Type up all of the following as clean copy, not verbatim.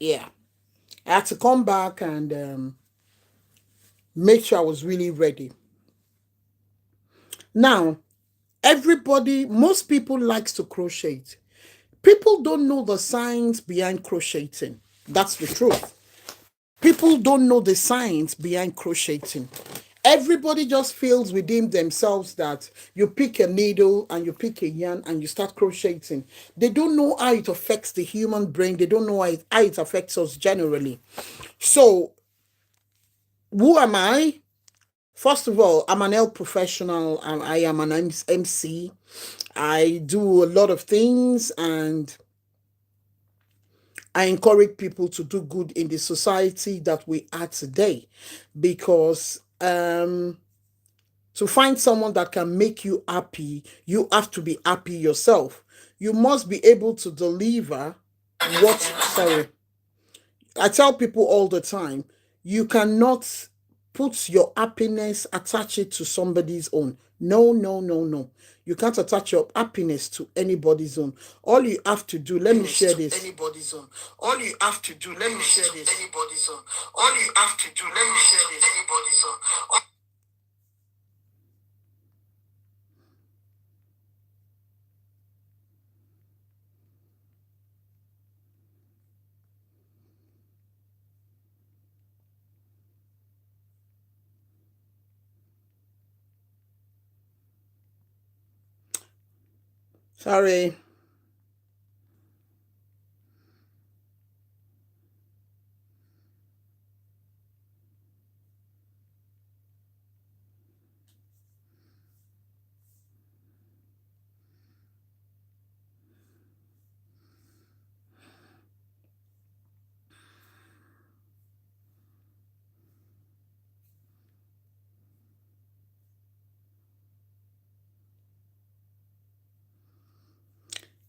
Yeah. I had to come back and make sure I was really ready. Now, most people likes to crochet. People don't know the science behind crocheting. That's the truth. People don't know the science behind crocheting. Everybody just feels within themselves that you pick a needle and you pick a yarn and you start crocheting. They don't know how it affects the human brain. They don't know how it affects us generally. So, who am I? First of all, I'm an health professional and I am an MC. I do a lot of things and I encourage people to do good in the society that we are today because to find someone that can make you happy, you have to be happy yourself. You must be able to deliver sorry, I tell people all the time, you cannot put your happiness, attach it to somebody's own. No, no, no, no. You can't attach your happiness to anybody's own. All you have to do, let me share this. Anybody's own. All you have to do, let me share this. Anybody's own. All you have to do, let me share this. Anybody's own. Sorry.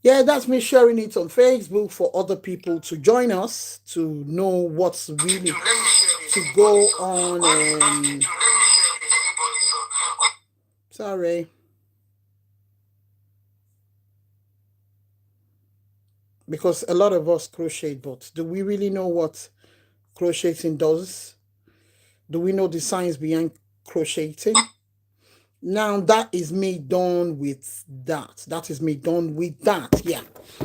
Yeah, that's me sharing it on Facebook for other people to join us to know what's really to go on. Sorry, because a lot of us crochet, but do we really know what crocheting does? Do we know the science behind crocheting? Now that is me done with that. That is me done with that. Yeah.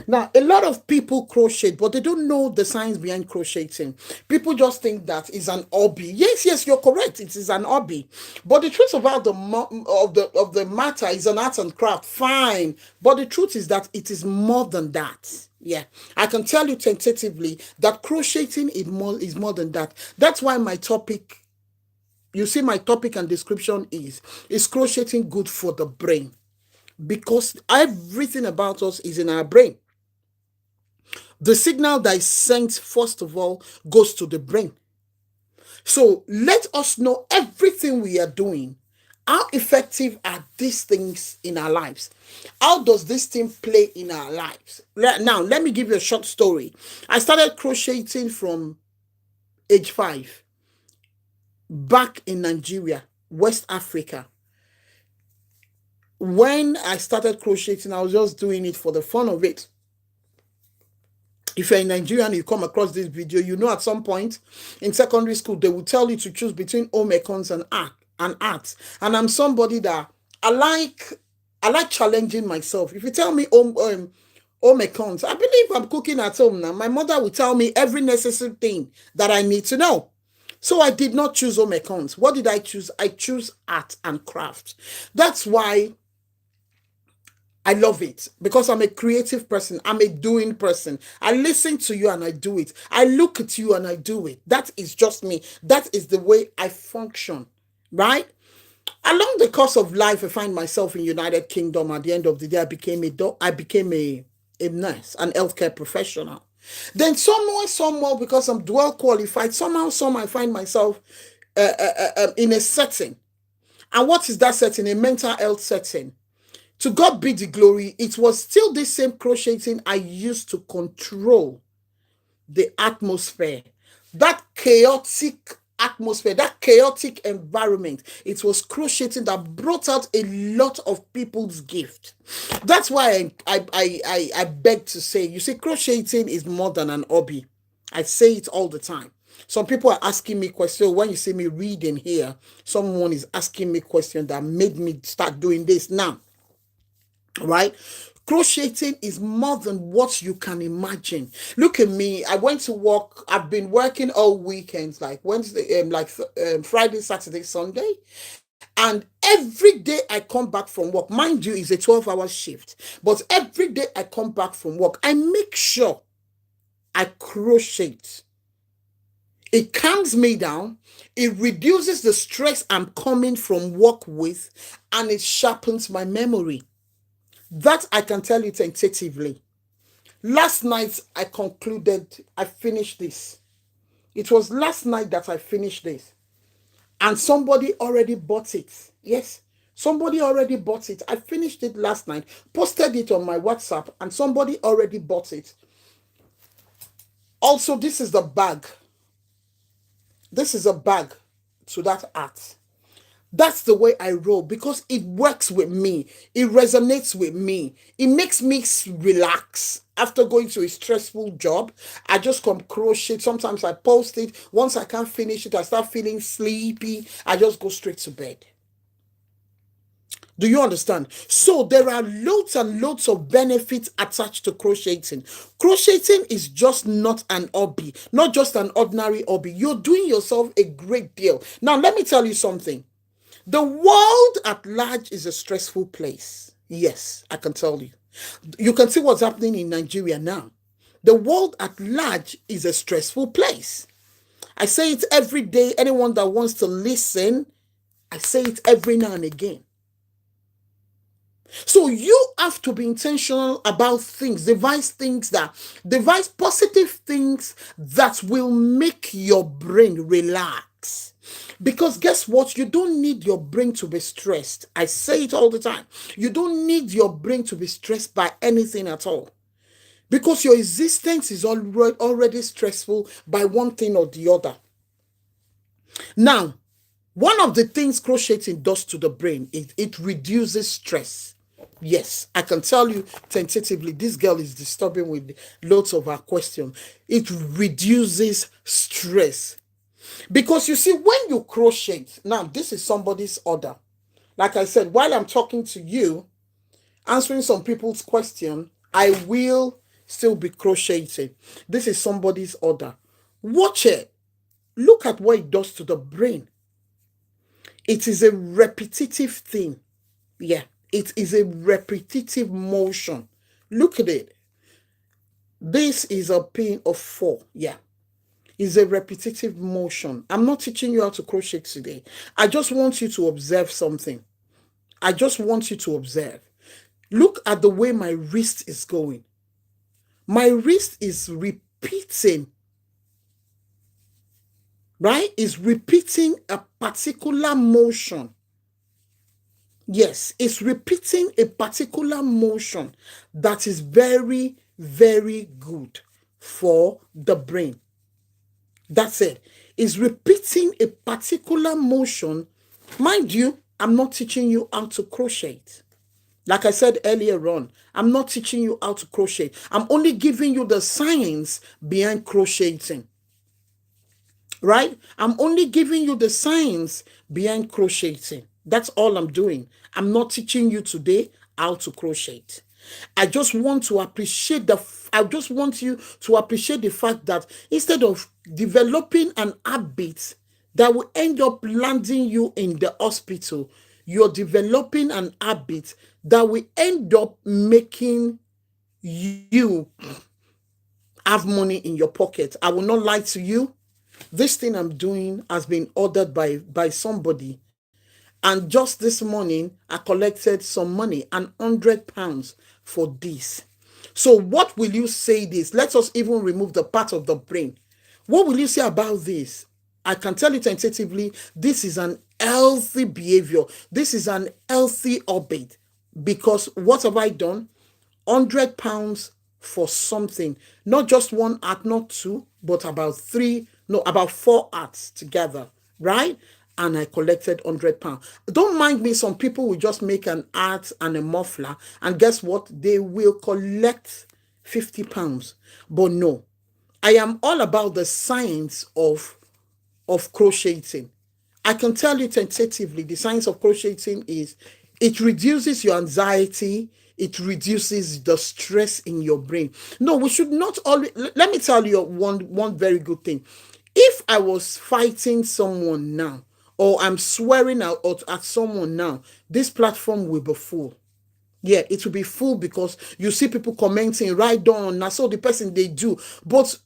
Now a lot of people crochet, but they don't know the science behind crocheting. People just think that is an hobby. Yes, yes, you're correct. It is an hobby. But the truth about the matter is an art and craft. Fine. But the truth is that it is more than that. Yeah, I can tell you tentatively that crocheting is more than that. That's why my topic, you see, my topic and description is crocheting good for the brain? Because everything about us is in our brain. The signal that is sent, first of all, goes to the brain. So let us know everything we are doing. How effective are these things in our lives? How does this thing play in our lives? Now, let me give you a short story. I started crocheting from age 5 back in Nigeria, West Africa. When I started crocheting, I was just doing it for the fun of it. If you're in Nigeria and you come across this video, you know at some point in secondary school, they will tell you to choose between home econs and art. And I'm somebody that I like challenging myself. If you tell me home econs, I believe I'm cooking at home now. My mother will tell me every necessary thing that I need to know. So I did not choose home econs. What did I choose? I choose art and craft. That's why I love it because I'm a creative person. I'm a doing person. I listen to you and I do it. I look at you and I do it. That is just me. That is the way I function, right? Along the course of life, I find myself in United Kingdom. At the end of the day, I became a nurse, an healthcare professional. Then somehow, because I'm dual qualified, somehow, I find myself in a setting. And what is that setting? A mental health setting. To God be the glory, it was still the same crocheting I used to control the atmosphere. That chaotic atmosphere, that chaotic environment, it was crocheting that brought out a lot of people's gift. That's why I beg to say, you see, crocheting is more than an hobby. I say it all the time. Some people are asking me questions. When you see me reading here, someone is asking me questions that made me start doing this now. Right? Crocheting is more than what you can imagine. Look at me. I went to work. I've been working all weekends, like Wednesday, Friday, Saturday, Sunday. And every day I come back from work, mind you, it's a 12-hour shift. But every day I come back from work, I make sure I crochet. It calms me down. It reduces the stress I'm coming from work with, and it sharpens my memory. That I can tell you tentatively. Last night I finished this. It was last night that I finished this. And somebody already bought it. Yes, somebody already bought it. I finished it last night, posted it on my WhatsApp, and somebody already bought it. Also, this is the bag. This is a bag to that art. That's the way I roll because it works with me. It resonates with me. It makes me relax. After going to a stressful job, I just come crochet. Sometimes I post it. Once I can't finish it, I start feeling sleepy. I just go straight to bed. Do you understand? So there are loads and loads of benefits attached to crocheting. Crocheting is just not an hobby, not just an ordinary hobby. You're doing yourself a great deal. Now, let me tell you something. The world at large is a stressful place. Yes, I can tell you. You can see what's happening in Nigeria now. The world at large is a stressful place. I say it every day. Anyone that wants to listen, I say it every now and again. So you have to be intentional about things, devise positive things that will make your brain relax. Because guess what? You don't need your brain to be stressed. I say it all the time. You don't need your brain to be stressed by anything at all. Because your existence is already stressful by one thing or the other. Now, one of the things crocheting does to the brain is it reduces stress. Yes, I can tell you tentatively, this girl is disturbing with lots of her questions. It reduces stress. Because you see, when you crochet, now this is somebody's order. Like I said, while I'm talking to you, answering some people's question, I will still be crocheting. This is somebody's order. Watch it. Look at what it does to the brain. It is a repetitive thing. Yeah, it is a repetitive motion. Look at it. This is a pin of 4. Yeah. It's a repetitive motion. I'm not teaching you how to crochet today. I just want you to observe something. I just want you to observe. Look at the way my wrist is going. My wrist is repeating, right? It's repeating a particular motion. Yes, it's repeating a particular motion that is very, very good for the brain. That's it. It's repeating a particular motion. Mind you, I'm not teaching you how to crochet. Like I said earlier on, I'm not teaching you how to crochet. I'm only giving you the science behind crocheting. Right? I'm only giving you the science behind crocheting. That's all I'm doing. I'm not teaching you today how to crochet. I just want you to appreciate the fact that instead of developing an habit that will end up landing you in the hospital, you're developing an habit that will end up making you have money in your pocket. I will not lie to you. This thing I'm doing has been ordered by somebody. And just this morning, I collected some money, £100 for this. So what will you say this? Let us even remove the part of the brain. What will you say about this? I can tell you tentatively, this is an healthy behavior. This is an healthy orbit. Because what have I done? £100 for something. Not just one art, not two, but about 4 arts together. Right? And I collected £100. Don't mind me, some people will just make an art and a muffler, and guess what? They will collect £50. But no, I am all about the science of crocheting. I can tell you tentatively, the science of crocheting is it reduces your anxiety, it reduces the stress in your brain. No, we should not always. Let me tell you one very good thing. If I was fighting someone now, or I'm swearing out at someone now, this platform will be full. Yeah, it will be full because you see people commenting right on. That's all the person they do. But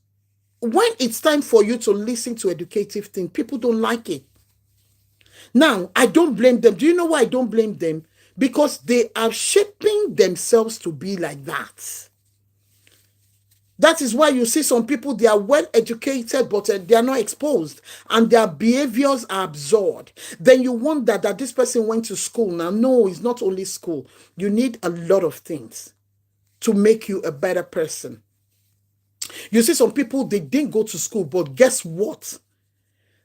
when it's time for you to listen to educative things, people don't like it. Now, I don't blame them. Do you know why I don't blame them? Because they are shaping themselves to be like that. That is why you see some people, they are well educated, but they are not exposed and their behaviors are absurd. Then you wonder that this person went to school. Now, no, it's not only school. You need a lot of things to make you a better person. You see some people, they didn't go to school, but guess what?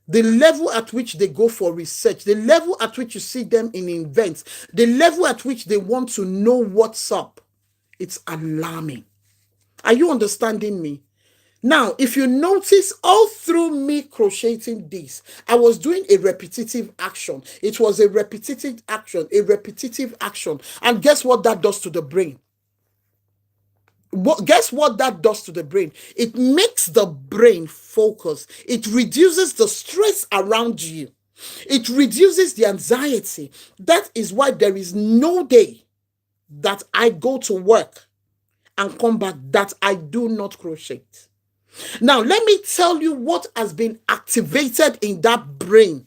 The level at which they go for research, the level at which you see them in events, the level at which they want to know what's up, it's alarming. Are you understanding me? Now, if you notice, all through me crocheting this, I was doing a repetitive action. It was a repetitive action, a repetitive action. And guess what that does to the brain? Guess what that does to the brain? It makes the brain focus. It reduces the stress around you. It reduces the anxiety. That is why there is no day that I go to work and come back that I do not crochet. Now, let me tell you what has been activated in that brain.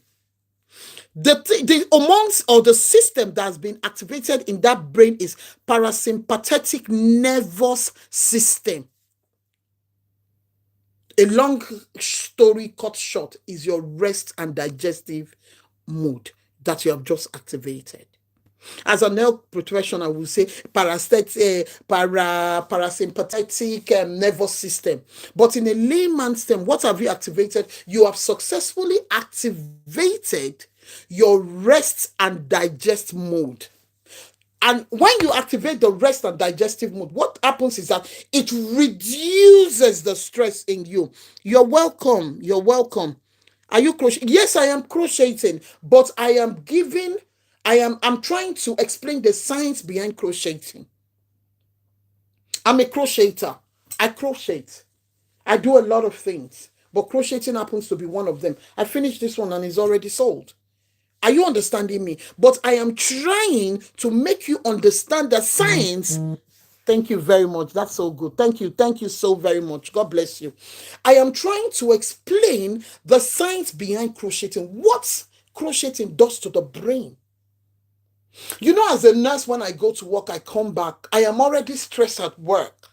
The hormones or the system that has been activated in that brain is parasympathetic nervous system. A long story cut short is your rest and digestive mode that you have just activated. As a health professional, I will say parasympathetic nervous system. But in a layman's term, what have you activated? You have successfully activated your rest and digest mode. And when you activate the rest and digestive mode, what happens is that it reduces the stress in you. You're welcome. You're welcome. Are you crocheting? Yes, I am crocheting, but I'm trying to explain the science behind crocheting. I'm a crocheter. I crochet. I do a lot of things, but crocheting happens to be one of them. I finished this one and it's already sold. Are you understanding me? But I am trying to make you understand the science. Thank you very much. That's so good. Thank you. Thank you so very much. God bless you. I am trying to explain the science behind crocheting. What crocheting does to the brain. You know, as a nurse, when I go to work, I come back, I am already stressed at work.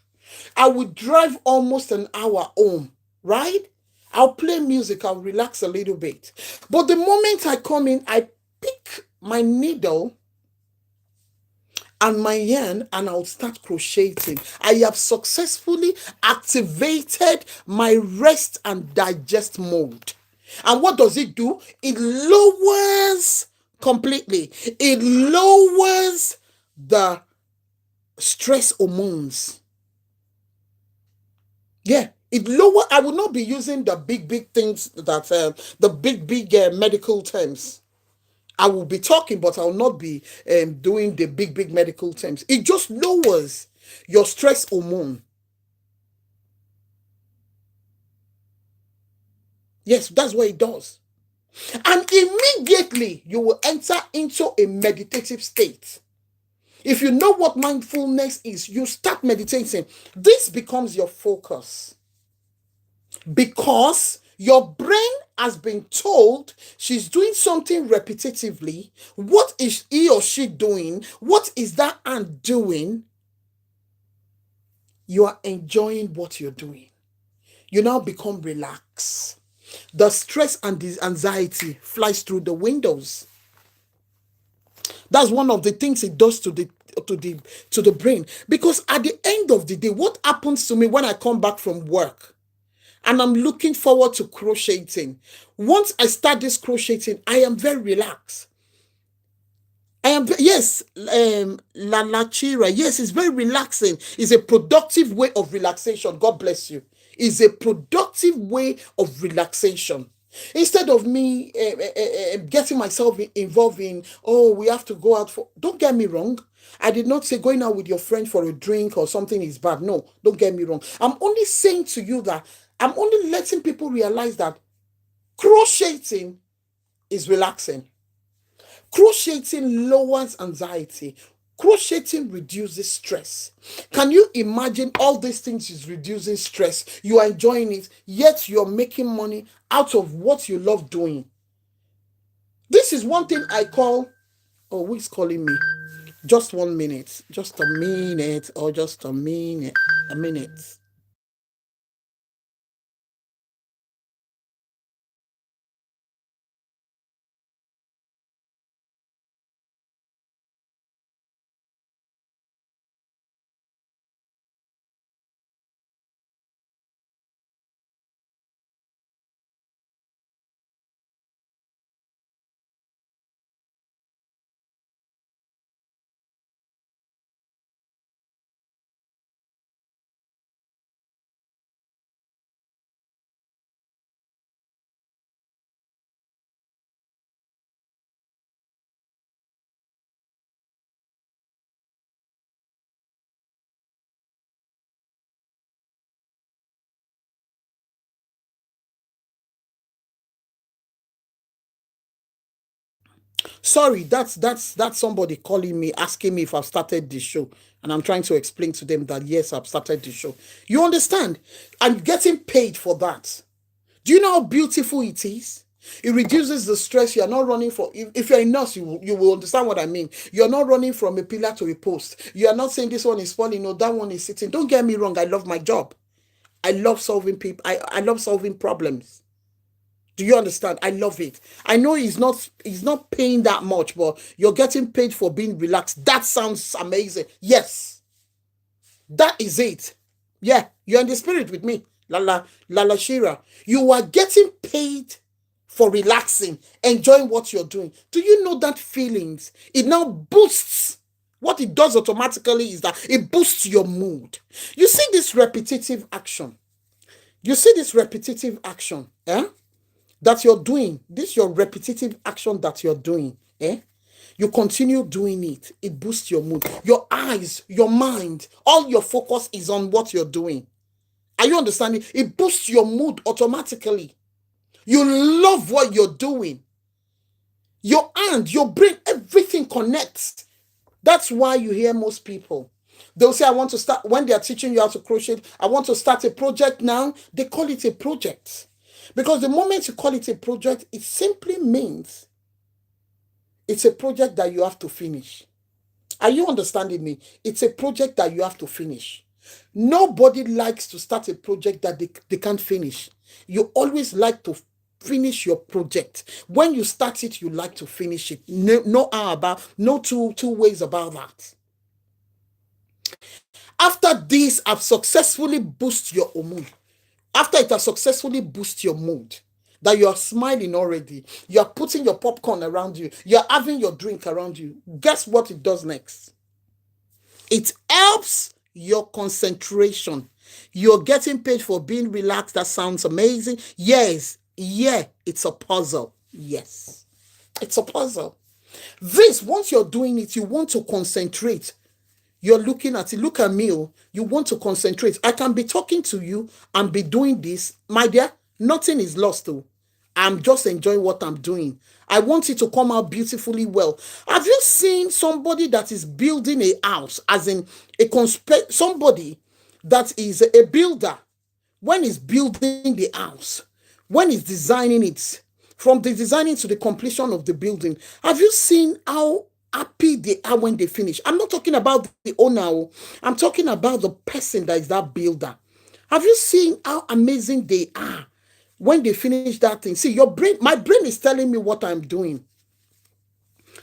I would drive almost an hour home, right? I'll play music, I'll relax a little bit. But the moment I come in, I pick my needle and my yarn and I'll start crocheting. I have successfully activated my rest and digest mode. And what does it do? It lowers completely. It lowers the stress hormones. Yeah, it lower. I will not be using the big things that the big medical terms. I will be talking, but I will not be doing the big medical terms. It just lowers your stress hormone. Yes, that's what it does. And immediately you will enter into a meditative state. If you know what mindfulness is, you start meditating. This becomes your focus. Because your brain has been told she's doing something repetitively. What is he or she doing? What is that aunt doing? You are enjoying what you're doing. You now become relaxed. The stress and the anxiety flies through the windows. That's one of the things it does to the brain. Because at the end of the day, what happens to me when I come back from work? And I'm looking forward to crocheting. Once I start this crocheting, I am very relaxed. Yes, La Chira. Yes, it's very relaxing. It's a productive way of relaxation. God bless you. is a productive way of relaxation. Instead of me getting myself involved in, oh, we have to go out for, don't get me wrong. I did not say going out with your friend for a drink or something is bad. No, don't get me wrong. I'm only saying to you that I'm only letting people realize that crocheting is relaxing. Crocheting lowers anxiety. Crocheting reduces stress. Can you imagine all these things is reducing stress? You are enjoying it, yet you're making money out of what you love doing. This is one thing I call, oh, who is calling me? Just 1 minute. Just a minute, or just a minute. A minute. Sorry, that's somebody calling me, asking me if I've started the show. And I'm trying to explain to them that yes, I've started the show. You understand? I'm getting paid for that. Do you know how beautiful it is? It reduces the stress. You're not running for, if you're a nurse, you will understand what I mean. You're not running from a pillar to a post. You are not saying this one is falling, no, that one is sitting. Don't get me wrong, I love my job. I love solving people, I love solving problems. Do you understand? I love it. I know he's not paying that much, but you're getting paid for being relaxed. That sounds amazing. Yes, that is it. Yeah, you're in the spirit with me. Lala Shira. You are getting paid for relaxing, enjoying what you're doing. Do you know that feelings? It now boosts. What it does automatically is that it boosts your mood. You see this repetitive action. You see this repetitive action. Eh? That you're doing, this your repetitive action that you're doing, you continue doing it, it boosts your mood, your eyes, your mind, all your focus is on what you're doing. Are you understanding? It boosts your mood automatically. You love what you're doing. Your hand, your brain, everything connects. That's why you hear most people, they'll say, I want to start, when they're teaching you how to crochet, I want to start a project now. They call it a project. Because the moment you call it a project, it simply means it's a project that you have to finish. Are you understanding me? It's a project that you have to finish. Nobody likes to start a project that they can't finish. You always like to finish your project. When you start it, you like to finish it. No how about, no two ways about that. After this, I've successfully boosted your mood. After it has successfully boosted your mood, that you are smiling already, you are putting your popcorn around you, you are having your drink around you, guess what it does next? It helps your concentration. You're getting paid for being relaxed. That sounds amazing. Yes, yeah, it's a puzzle. Yes, it's a puzzle. This, once you're doing it, you want to concentrate. You're looking at it. Look at me. Oh, you want to concentrate. I can be talking to you and be doing this. My dear, nothing is lost though. I'm just enjoying what I'm doing. I want it to come out beautifully well. Have you seen somebody that is building a house, as in somebody that is a builder, when he's building the house, when he's designing it, from the designing to the completion of the building, have you seen how happy they are when they finish? I'm not talking about the owner. Oh. I'm talking about the person that is that builder. Have you seen how amazing they are when they finish that thing? See, your brain, my brain is telling me what I'm doing.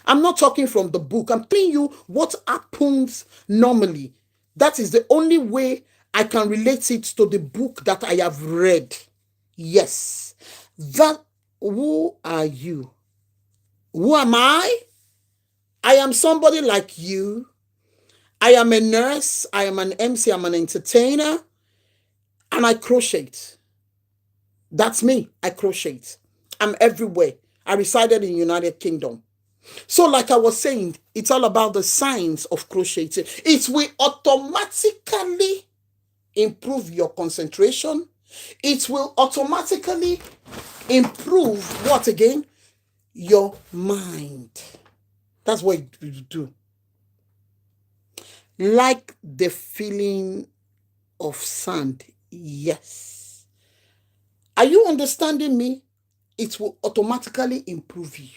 I'm not talking from the book. I'm telling you what happens normally. That is the only way I can relate it to the book that I have read. Yes. That, who are you? Who am I? I am somebody like you. I am a nurse. I am an MC. I'm an entertainer. And I crochet. That's me. I crochet. I'm everywhere. I resided in United Kingdom. So, like I was saying, it's all about the science of crocheting. It will automatically improve your concentration. It will automatically improve what again? Your mind. That's what it will do. Like the feeling of sand. Yes. Are you understanding me? It will automatically improve you.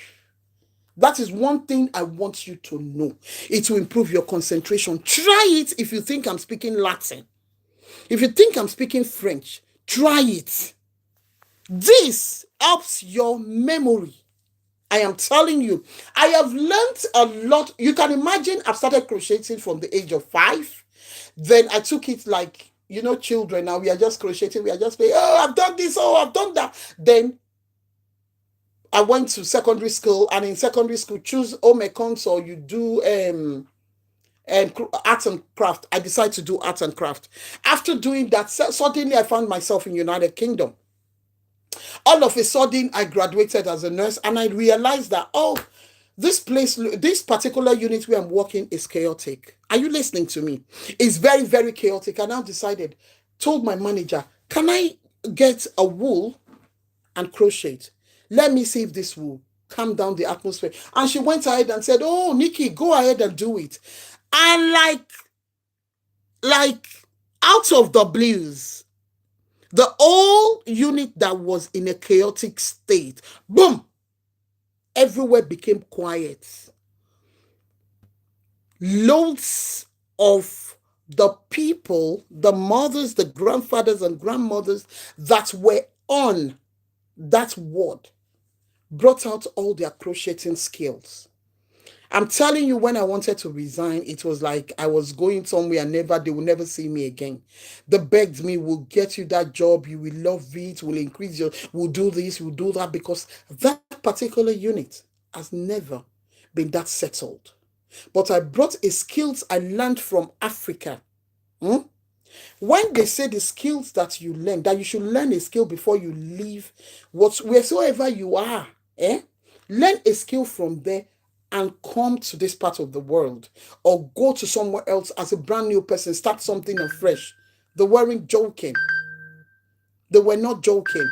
That is one thing I want you to know. It will improve your concentration. Try it if you think I'm speaking Latin. If you think I'm speaking French, try it. This helps your memory. I am telling you, I have learned a lot. You can imagine I've started crocheting from the age of 5. Then I took it like, children now, we are just crocheting. We are just saying, oh, I've done this. Oh, I've done that. Then I went to secondary school, and in secondary school, choose home econs or you do art and craft. I decided to do art and craft. After doing that, suddenly I found myself in United Kingdom. All of a sudden, I graduated as a nurse, and I realized that, this place, this particular unit where I'm working is chaotic. Are you listening to me? It's very, very chaotic. I now decided, told my manager, can I get a wool and crochet? Let me see if this will calm down the atmosphere. And she went ahead and said, oh, Nikki, go ahead and do it. And like out of the blues, the whole unit that was in a chaotic state, boom, everywhere became quiet. Loads of the people, the mothers, the grandfathers and grandmothers that were on that ward brought out all their crocheting skills. I'm telling you, when I wanted to resign, it was like I was going somewhere they will never see me again. They begged me, we'll get you that job, you will love it, we'll do this, we'll do that, because that particular unit has never been that settled. But I brought a skills I learned from Africa. When they say the skills that you learn, that you should learn a skill before you leave wheresoever you are, learn a skill from there and come to this part of the world, or go to somewhere else as a brand new person, start something afresh. They weren't joking. They were not joking.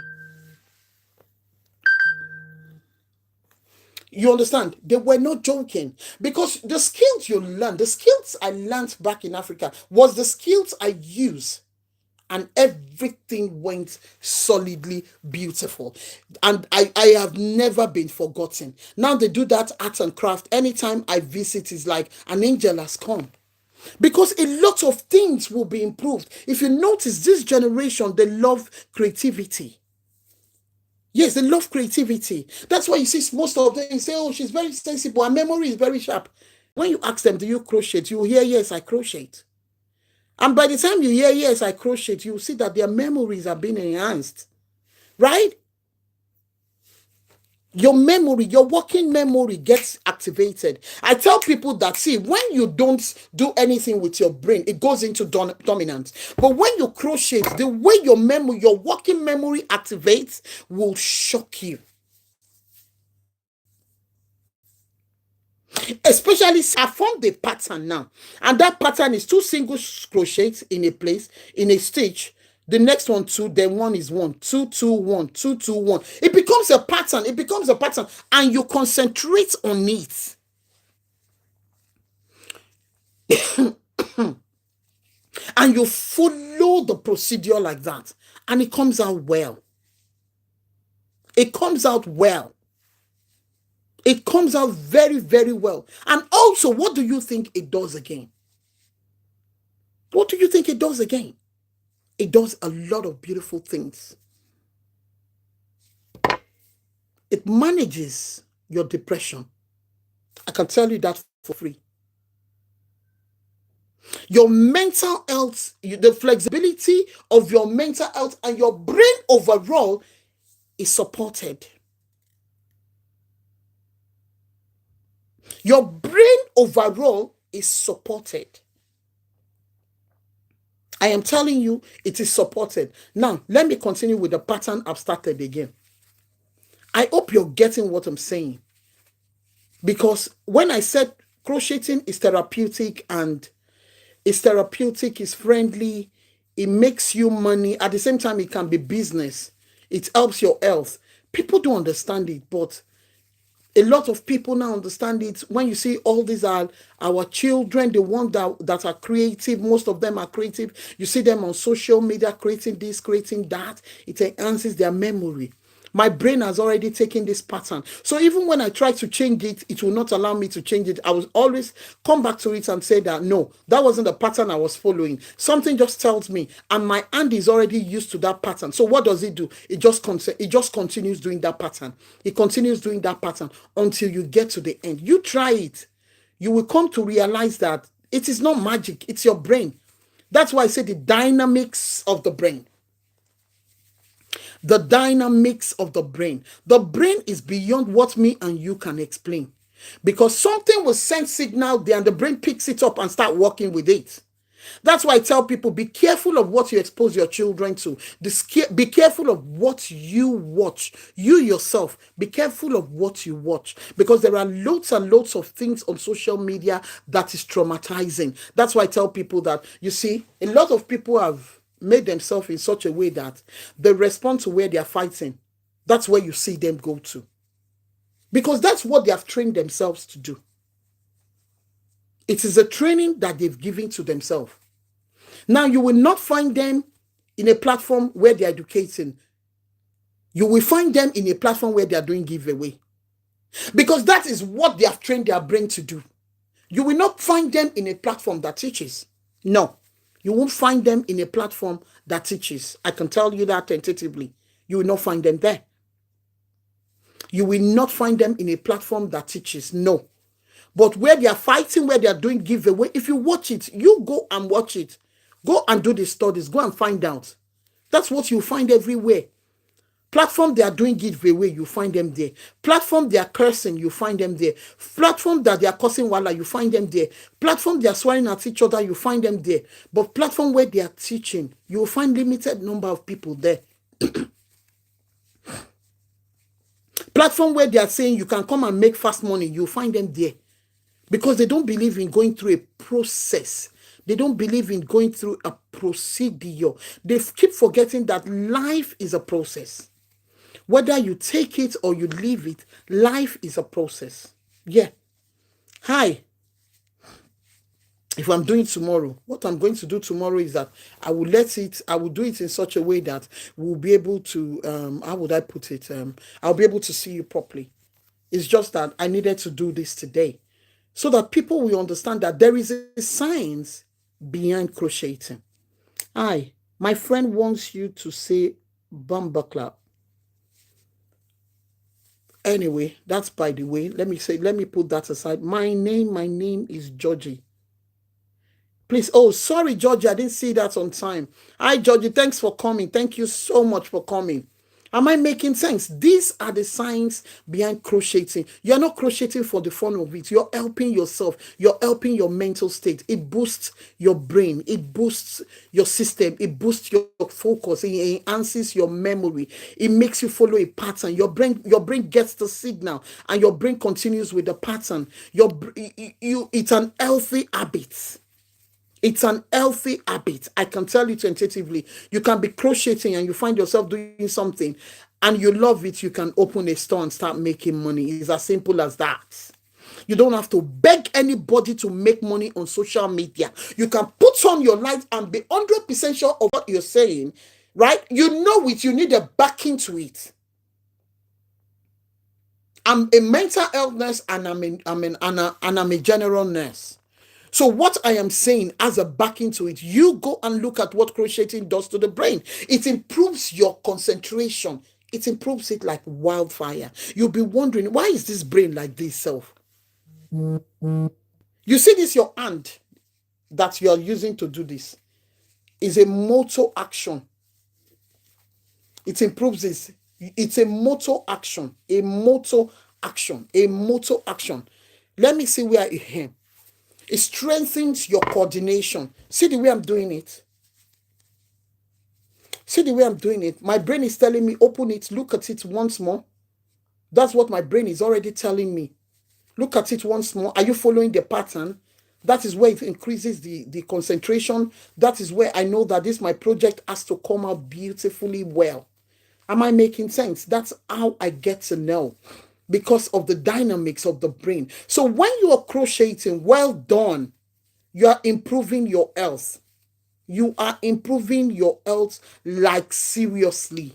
You understand? They were not joking, because the skills you learn, the skills I learned back in Africa was the skills I use, and everything went solidly beautiful. And I have never been forgotten. Now they do that art and craft. Anytime I visit, it's like an angel has come. Because a lot of things will be improved. If you notice, this generation, they love creativity. Yes, they love creativity. That's why you see most of them say, oh, she's very sensible. Her memory is very sharp. When you ask them, do you crochet? You hear, yes, I crochet. And by the time you hear, yes, I crochet, you see that their memories are being enhanced. Right? Your memory, your working memory gets activated. I tell people that, see, when you don't do anything with your brain, it goes into dominant. But when you crochet, the way your memory, your working memory activates will shock you. Especially, I formed a pattern now, and that pattern is 2 single crochets in a place, in a stitch. The next one 2, then one is 1, 2, 2, 1, 2, 2, 1. It becomes a pattern. It becomes a pattern, and you concentrate on it. And you follow the procedure like that, and it comes out well. It comes out well. It comes out very, very well. And also, what do you think it does again? What do you think it does again? It does a lot of beautiful things. It manages your depression. I can tell you that for free. Your mental health, the flexibility of your mental health and your brain overall is supported. Your brain overall is supported. I am telling you, it is supported. Now, let me continue with the pattern I've started again. I hope you're getting what I'm saying. Because when I said crocheting is therapeutic and it's friendly, it makes you money. At the same time, it can be business. It helps your health. People don't understand it, but a lot of people now understand it. When you see all these are our children, the ones that are creative, most of them are creative. You see them on social media creating this, creating that. It enhances their memory. My brain has already taken this pattern. So even when I try to change it, it will not allow me to change it. I will always come back to it and say that no, that wasn't the pattern I was following. Something just tells me, and my hand is already used to that pattern. So what does it do? It just continues doing that pattern. It continues doing that pattern until you get to the end. You try it. You will come to realize that it is not magic, it's your brain. That's why I say the dynamics of the brain. The dynamics of the brain. The brain is beyond what me and you can explain. Because something will send signal there and the brain picks it up and start working with it. That's why I tell people, be careful of what you expose your children to. Be careful of what you watch. You yourself, be careful of what you watch. Because there are loads and loads of things on social media that is traumatizing. That's why I tell people that, you see, a lot of people have made themselves in such a way that they respond to where they are fighting. That's where you see them go to. Because that's what they have trained themselves to do. It is a training that they've given to themselves. Now, you will not find them in a platform where they're educating. You will find them in a platform where they're doing giveaway. Because that is what they have trained their brain to do. You will not find them in a platform that teaches. No, you won't find them in a platform that teaches. I can tell you that tentatively. You will not find them there. You will not find them in a platform that teaches. No. But where they are fighting, where they are doing giveaway, if you watch it, you go and watch it. Go and do the studies. Go and find out. That's what you find everywhere. Platform they are doing giveaway, you find them there. Platform they are cursing, you find them there. Platform that they are cursing wala, you find them there. Platform they are swearing at each other, you find them there. But platform where they are teaching, you will find limited number of people there. Platform where they are saying you can come and make fast money, you find them there. Because they don't believe in going through a process. They don't believe in going through a procedure. They keep forgetting that life is a process. Whether you take it or you leave it, life is a process. Yeah. Hi. If I'm doing tomorrow, what I'm going to do tomorrow is that I will do it in such a way that we'll be able to, how would I put it? I'll be able to see you properly. It's just that I needed to do this today so that people will understand that there is a science behind crocheting. Hi, my friend wants you to say bumper clap. Anyway, that's by the way. Let me put that aside. My name is Georgie. Please, oh, sorry, Georgie, I didn't see that on time. Hi, Georgie, thanks for coming. Thank you so much for coming. Am I making sense? These are the signs behind crocheting. You're not crocheting for the fun of it. You're helping yourself. You're helping your mental state. It boosts your brain. It boosts your system. It boosts your focus. It enhances your memory. It makes you follow a pattern. Your brain gets the signal and your brain continues with the pattern. It's an healthy habit. It's an healthy habit. I can tell you tentatively. You can be crocheting and you find yourself doing something and you love it. You can open a store and start making money. It's as simple as that. You don't have to beg anybody to make money on social media. You can put on your light and be 100% sure of what you're saying, right? You know it. You need a backing to it. I'm a mental health nurse and I'm a general nurse. So what I am saying as a backing to it, you go and look at what crocheting does to the brain. It improves your concentration. It improves it like wildfire. You'll be wondering, why is this brain like this self? You see this, your hand that you're using to do this is a motor action. It improves this. It's a motor action. A motor action. A motor action. Let me see where I am. It strengthens your coordination. See the way I'm doing it? See the way I'm doing it. My brain is telling me, open it, look at it once more. That's what my brain is already telling me. Look at it once more. Are you following the pattern? That is where it increases the concentration. That is where I know that this my project has to come out beautifully well. Am I making sense? That's how I get to know because of the dynamics of the brain. So when you are crocheting, well done. You are improving your health. You are improving your health like seriously.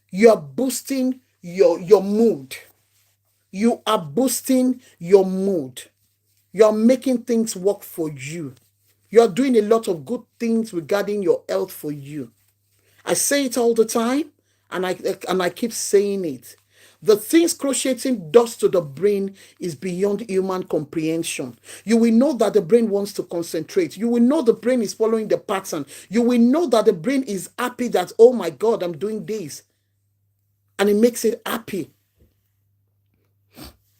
You are boosting your mood. You are boosting your mood. You are making things work for you. You are doing a lot of good things regarding your health for you. I say it all the time, and I keep saying it. The things crocheting does to the brain is beyond human comprehension. You will know that the brain wants to concentrate. You will know the brain is following the pattern. You will know that the brain is happy that, oh my God, I'm doing this. And it makes it happy.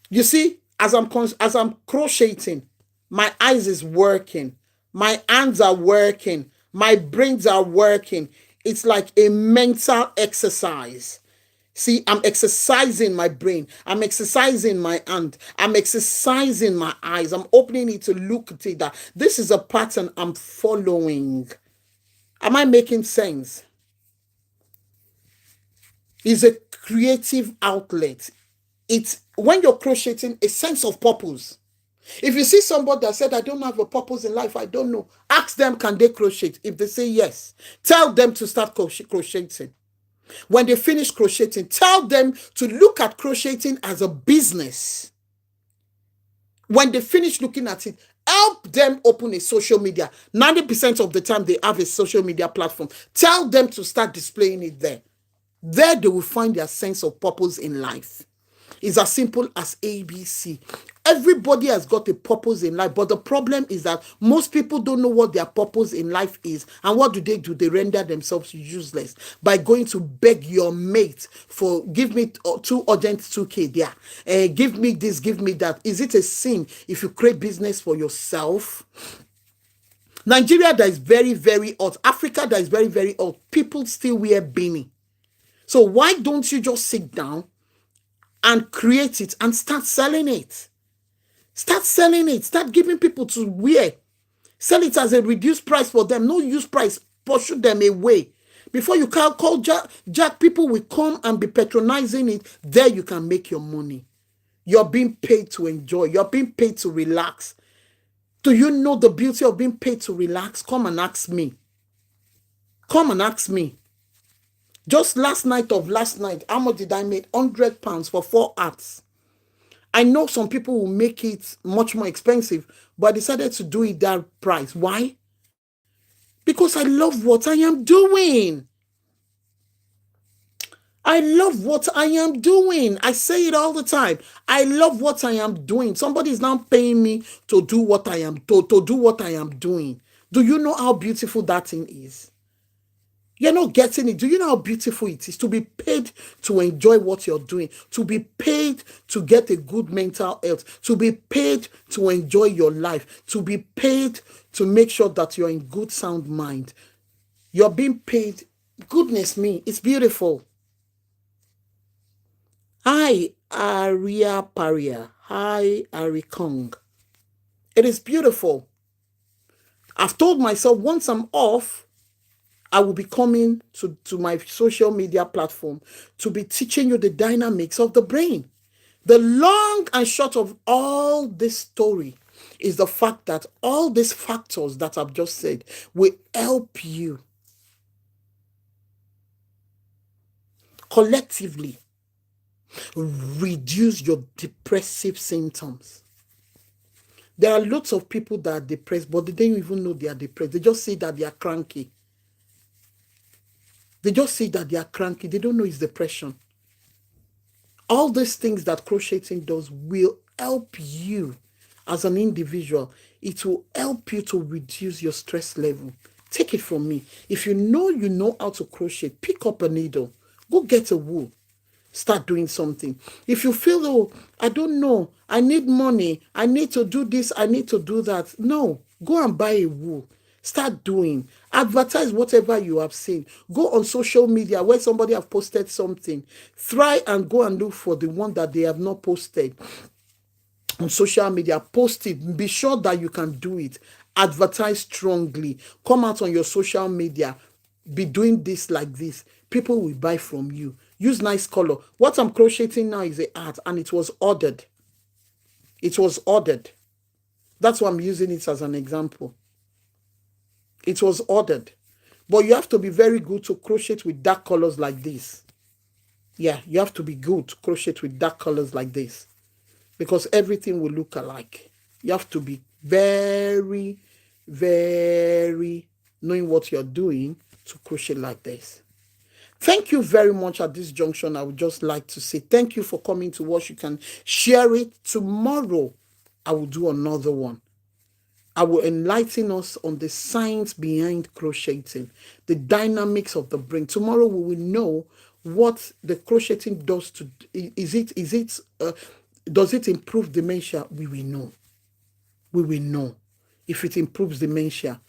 You see, as I'm crocheting, my eyes is working, my hands are working, my brains are working. It's like a mental exercise. See, I'm exercising my brain. I'm exercising my hand. I'm exercising my eyes. I'm opening it to look at it. That this is a pattern I'm following. Am I making sense? It's a creative outlet. It's when you're crocheting, a sense of purpose. If you see somebody that said, I don't have a purpose in life, I don't know, ask them, can they crochet? If they say yes, tell them to start crocheting. When they finish crocheting, tell them to look at crocheting as a business. When they finish looking at it, help them open a social media. 90% of the time they have a social media platform. Tell them to start displaying it there. There they will find their sense of purpose in life. It's as simple as ABC. Everybody has got a purpose in life, but the problem is that most people don't know what their purpose in life is. And what do? They render themselves useless by going to beg your mate for, give me two urgent 2K there. Give me this, give me that. Is it a sin if you create business for yourself? Nigeria that is very, very hot. Africa that is very, very hot. People still wear beanie. So why don't you just sit down and create it and start selling it? Start selling it. Start giving people to wear. Sell it as a reduced price for them. No use price. Pursue them away. Before you can call Jack, people will come and be patronizing it. There you can make your money. You're being paid to enjoy. You're being paid to relax. Do you know the beauty of being paid to relax? Come and ask me. Come and ask me. Just last night, how much did I make? £100 for 4 arts. I know some people will make it much more expensive, but I decided to do it that price. Why? Because I love what I am doing. I love what I am doing. I say it all the time. I love what I am doing. Somebody is now paying me to do what I am do what I am doing. Do you know how beautiful that thing is? You're not getting it. Do you know how beautiful it is to be paid to enjoy what you're doing, to be paid to get a good mental health, to be paid to enjoy your life, to be paid to make sure that you're in good sound mind? You're being paid. Goodness me, it's beautiful. Hi, Aria Paria. Hi, Ari Kong. It is beautiful. I've told myself once I'm off, I will be coming to my social media platform to be teaching you the dynamics of the brain. The long and short of all this story is the fact that all these factors that I've just said will help you collectively reduce your depressive symptoms. There are lots of people that are depressed, but they don't even know they are depressed. They just say that they are cranky. They just say that they are cranky. They don't know it's depression. All these things that crocheting does will help you as an individual. It will help you to reduce your stress level. Take it from me. If you know how to crochet, pick up a needle. Go get a wool. Start doing something. If you feel, oh, I don't know, I need money, I need to do this, I need to do that. No, go and buy a wool. Start doing. Advertise whatever you have seen. Go on social media where somebody have posted something. Try and go and look for the one that they have not posted on social media. Post it. Be sure that you can do it. Advertise strongly. Come out on your social media. Be doing this like this. People will buy from you. Use nice color. What I'm crocheting now is a art, and it was ordered. It was ordered. That's why I'm using it as an example. It was ordered. But you have to be very good to crochet with dark colors like this. Yeah, you have to be good to crochet with dark colors like this, because everything will look alike. You have to be very, very knowing what you're doing to crochet like this. Thank you very much. At this junction, I would just like to say thank you for coming to watch. You can share it. Tomorrow, I will do another one. I will enlighten us on the science behind crocheting, the dynamics of the brain. Tomorrow we will know what the crocheting does to. Does it improve dementia? We will know. We will know if it improves dementia.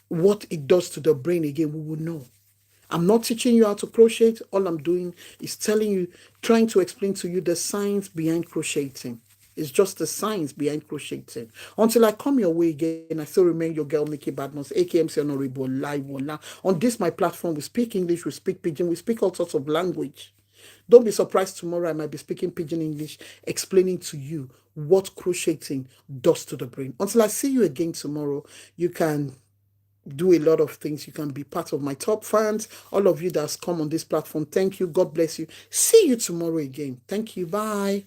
What it does to the brain again, we will know. I'm not teaching you how to crochet. All I'm doing is trying to explain to you the science behind crocheting. It's just the science behind crocheting. Until I come your way again, I still remain your girl, Nikki Badmus, AKMC Honorable Laiwola. On this, my platform, we speak English, we speak Pidgin, we speak all sorts of language. Don't be surprised tomorrow I might be speaking Pidgin English, explaining to you what crocheting does to the brain. Until I see you again tomorrow, you can do a lot of things. You can be part of my top fans. All of you that's come on this platform, thank you. God bless you. See you tomorrow again. Thank you. Bye.